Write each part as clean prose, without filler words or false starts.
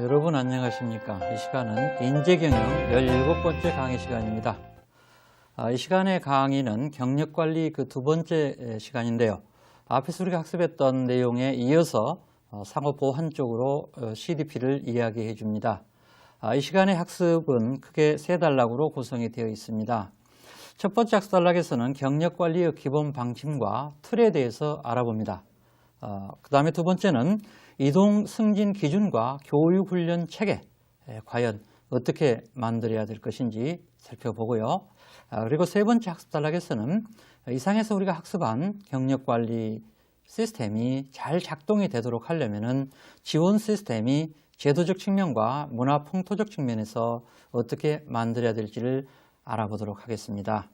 여러분 안녕하십니까? 이 시간은 인재경영 17번째 강의 시간입니다. 이 시간의 강의는 경력관리 그 두 번째 시간인데요. 앞에서 우리가 학습했던 내용에 이어서 상호보완 쪽으로 CDP를 이야기해 줍니다. 이 시간의 학습은 크게 세 단락으로 구성이 되어 있습니다. 첫 번째 학습 단락에서는 경력관리의 기본 방침과 틀에 대해서 알아봅니다. 그 다음에 두 번째는 이동 승진 기준과 교육훈련 체계 과연 어떻게 만들어야 될 것인지 살펴보고요. 그리고 세 번째 학습 단락에서는 이상에서 우리가 학습한 경력관리 시스템이 잘 작동이 되도록 하려면 지원 시스템이 제도적 측면과 문화 풍토적 측면에서 어떻게 만들어야 될지를 알아보도록 하겠습니다.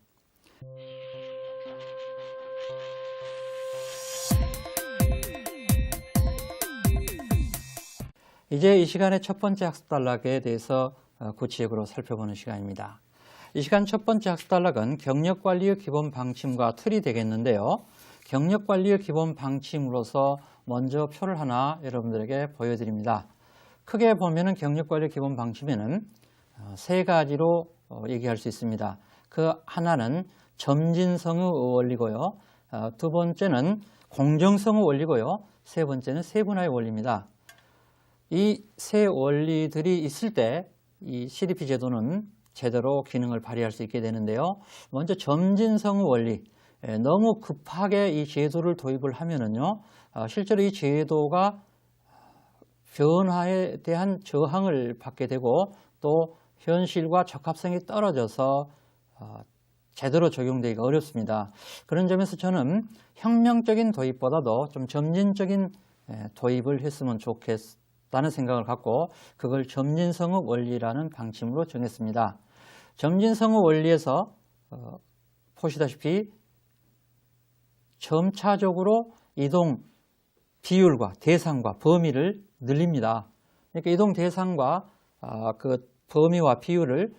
이제 이 시간의 첫 번째 학습 단락에 대해서 구체적으로 살펴보는 시간입니다. 이 시간 첫 번째 학습 단락은 경력관리의 기본 방침과 틀이 되겠는데요. 경력관리의 기본 방침으로서 먼저 표를 하나 여러분들에게 보여드립니다. 크게 보면은 경력관리의 기본 방침에는 세 가지로 얘기할 수 있습니다. 그 하나는 점진성의 원리고요. 두 번째는 공정성의 원리고요. 세 번째는 세분화의 원리입니다. 이 세 원리들이 있을 때 이 CDP 제도는 제대로 기능을 발휘할 수 있게 되는데요. 먼저 점진성의 원리. 너무 급하게 이 제도를 도입을 하면은요, 실제로 이 제도가 변화에 대한 저항을 받게 되고 또 현실과 적합성이 떨어져서 제대로 적용되기가 어렵습니다. 그런 점에서 저는 혁명적인 도입보다도 좀 점진적인 도입을 했으면 좋겠다는 생각을 갖고 그걸 점진성의 원리라는 방침으로 정했습니다. 점진성의 원리에서 보시다시피 점차적으로 이동 비율과 대상과 범위를 늘립니다. 그러니까 이동 대상과 그 범위와 비율을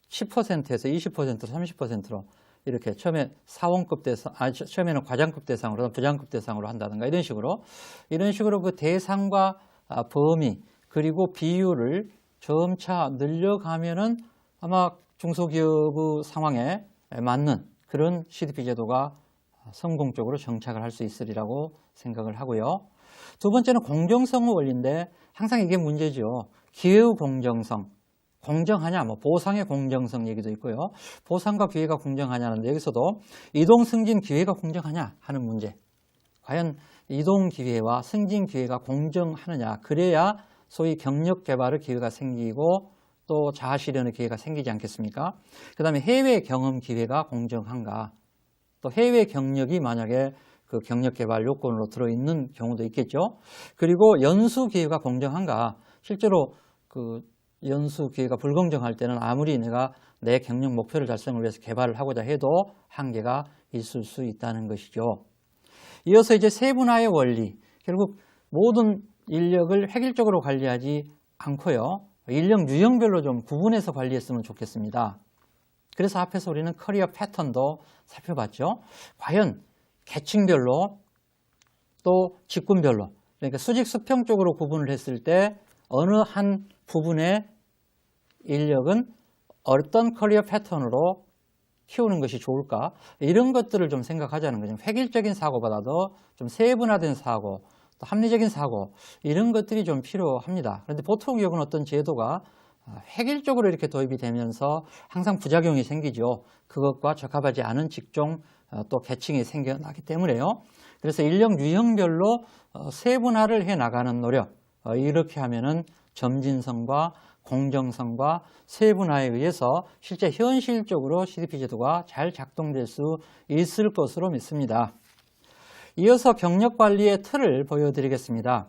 10%에서 20%, 30%로 이렇게 처음에 사원급 대상, 처음에는 과장급 대상으로, 부장급 대상으로 한다든가 이런 식으로 그 대상과 범위 그리고 비율을 점차 늘려가면은 아마 중소기업의 상황에 맞는 그런 CDP 제도가 성공적으로 정착을 할 수 있으리라고 생각을 하고요. 두 번째는 공정성의 원리인데 항상 이게 문제죠. 기회의 공정성, 공정하냐, 보상의 공정성 얘기도 있고요. 보상과 기회가 공정하냐는데 여기서도 이동 승진 기회가 공정하냐 하는 문제. 과연 이동 기회와 승진 기회가 공정하느냐, 그래야 소위 경력 개발의 기회가 생기고 또 자아 실현의 기회가 생기지 않겠습니까? 그 다음에 해외 경험 기회가 공정한가, 또 해외 경력이 만약에 그 경력 개발 요건으로 들어있는 경우도 있겠죠. 그리고 연수 기회가 공정한가, 실제로 그 연수 기회가 불공정할 때는 아무리 내가 내 경력 목표를 달성을 위해서 개발을 하고자 해도 한계가 있을 수 있다는 것이죠. 이어서 이제 세분화의 원리, 결국 모든 인력을 획일적으로 관리하지 않고요. 인력 유형별로 좀 구분해서 관리했으면 좋겠습니다. 그래서 앞에서 우리는 커리어 패턴도 살펴봤죠. 과연 계층별로 또 직군별로, 그러니까 수직 수평 쪽으로 구분을 했을 때 어느 한 부분의 인력은 어떤 커리어 패턴으로 키우는 것이 좋을까, 이런 것들을 좀 생각하자는 거죠. 획일적인 사고보다도 좀 세분화된 사고, 또 합리적인 사고, 이런 것들이 좀 필요합니다. 그런데 보통 기업은 어떤 제도가 획일적으로 이렇게 도입이 되면서 항상 부작용이 생기죠. 그것과 적합하지 않은 직종 또 계층이 생겨나기 때문에요. 그래서 인력 유형별로 세분화를 해 나가는 노력, 이렇게 하면은 점진성과 공정성과 세분화에 의해서 실제 현실적으로 CDP 제도가 잘 작동될 수 있을 것으로 믿습니다. 이어서 경력관리의 틀을 보여드리겠습니다.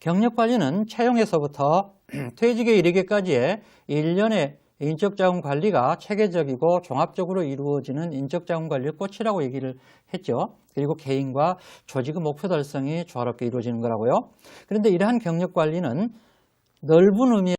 경력관리는 채용에서부터 퇴직에 이르기까지의 일련의 인적자원 관리가 체계적이고 종합적으로 이루어지는 인적자원 관리의 꽃이라고 얘기를 했죠. 그리고 개인과 조직의 목표 달성이 조화롭게 이루어지는 거라고요. 그런데 이러한 경력관리는 넓은 의미의